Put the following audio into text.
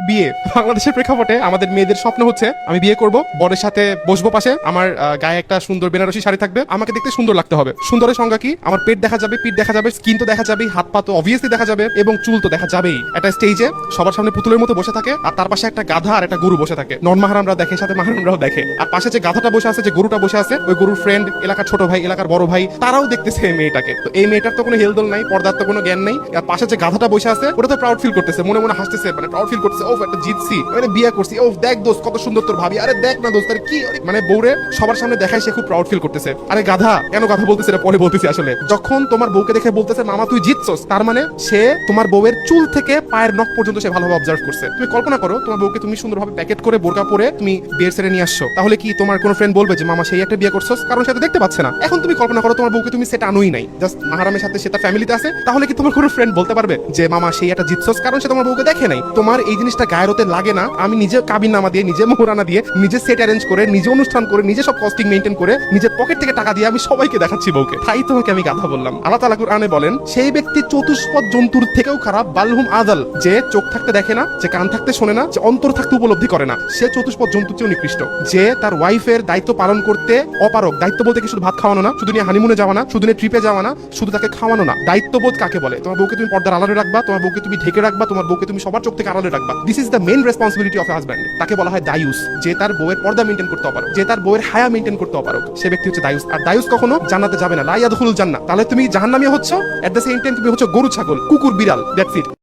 বিয়ে। বাংলাদেশের প্রেক্ষাপটে আমাদের মেয়েদের স্বপ্ন হচ্ছে আমি বিয়ে করব, বরের সাথে বসবো পাশে, আমার গায়ে একটা সুন্দর বেনারসি শাড়ি থাকবে, আমাকে দেখতে সুন্দর লাগতে হবে। সুন্দরের সংজ্ঞা কি? আমার পেট দেখা যাবে, পিঠ দেখা যাবে, স্কিন তো দেখা যাবেই, হাত পা তো অবভিয়াসলি দেখা যাবে, এবং চুল তো দেখা যাবেই। একটা স্টেজে সবার সামনে পুতুলের মতো বসে থাকে, আর তার পাশে একটা গাধা আর একটা গরু বসে থাকে। নন মাহারামরা দেখে, সাথে মাহারামরাও দেখে। আর পাশে যে গাধাটা বসে আছে, যে গরুটা বসে আছে, ওই গরুর ফ্রেন্ড, এলাকার ছোট ভাই, এলাকার বড় ভাই, তারাও দেখতেছে এই মেয়েটাকে। তো এই মেয়েটার তো কোনো হেলদোল নাই, পর্দার তো কোনো জ্ঞান নাই। আর পাশে যে গাধাটা বসে আছে, ওটা তো প্রাউড ফিল করতেছে, মনে মনে হাসতেছে, মানে প্রাউড ফিল করতেছে, ও একটা জিতছি, মানে বিয়ে করছি, ও দেখ দোস্ত কত সুন্দর তোর ভাবি, আরে দেখ না দোস্ত, আরে কি, মানে বউরে সবার সামনে দেখায় সে খুব প্রাউড ফিল করতেছে। আরে গাধা, কেন গাধা বলতেছে এটা পরে বলতেছি। আসলে যখন তোমার বউকে দেখে বলতেছে মামা তুই জিতছস, তার মানে সে তোমার বউয়ের চুল থেকে পায়ের নখ পর্যন্ত সে ভালোভাবে অবজার্ভ করছে। তুমি কল্পনা করো, তোমার বউকে তুমি সুন্দরভাবে প্যাকেট করে বোরকা পরে তুমি বিয়ের সেরে নিয়ে আসছো, তাহলে কি তোমার কোনো ফ্রেন্ড বলবে যে মামা সেই একটা বিয়ে করছস? কারণ সে তো দেখতে পাচ্ছে না। এখন তুমি কল্পনা করো তোমার বউকে তুমি সেটা আনোই নাই, জাস্ট মাহারামের সাথে সে তার ফ্যামিলিতে আছে, তাহলে কি তোমার কোনো ফ্রেন্ড বলতে পারবে যে মামা সেই একটা জিতছস? কারণ সে তোমার বউকে দেখে নাই। তোমার এই জিনিসটা গায়ের হতে লাগে না? আমি নিজে কাবিন নামা দিয়ে, নিজে মোহরানা দিয়ে, নিজে সেট অ্যারেঞ্জ করে, নিজে অনুষ্ঠান করে, নিজে সব কস্টিং মেইনটেইন করে, নিজের পকেট থেকে টাকা দিয়ে আমি সবাইকে দেখাচ্ছি বউকে, তাই তোমাকে আমি গাধা বললাম। আল্লাহ তাআলা কুরআনে বলেন সেই ব্যক্তি চতুষ্পদ জন্তুর থেকেও খারাপ, বালহুম আদাল, যে চোখ থাকতে দেখে না, যে কান থাকতে শোনে না, যে অন্তর থাকতে উপলব্ধি করে না, সে চতুষ্পদ জন্তুর চেয়েও নিকৃষ্ট। যে তার ওয়াইফের দায়িত্ব পালন করতে অপারক। দায়িত্ব বলতে কি শুধু ভাত খাওয়ানো না, শুধু নিয়ে হানিমুনে যাওয়া না, শুধু নিয়ে ট্রিপে যাওয়া না, শুধু তাকে খাওয়ানো না। দায়িত্ববোধ কাকে বলে? তোমার বউকে তুমি পর্দার আড়ালে রাখবা, তোমার বউকে তুমি ঢেকে রাখবা, তোমার বউকে তুমি সবার চোখ থেকে আড়ালে রাখবা। This is the main responsibility of A husband. তাকে বলা হয় দায়ুস। যে তার বউয়ের পর্দা মেইনটেইন করতে অপারক, যে তার বউয়ের হায়া মেইনটেইন করতে অপারক, সে ব্যক্তি হচ্ছে দায়ুস। আর দায়ুস কখনো জান্নাতে যাবে না, লা ইয়াদখুলুল জান্নাহ। তাহলে তুমি জাহান্নামী হচ্ছ, এট দ্য সেম টাইম তুমি হচ্ছে গরু ছাগল, কুকুর বিড়াল, দ্যাটস ইট।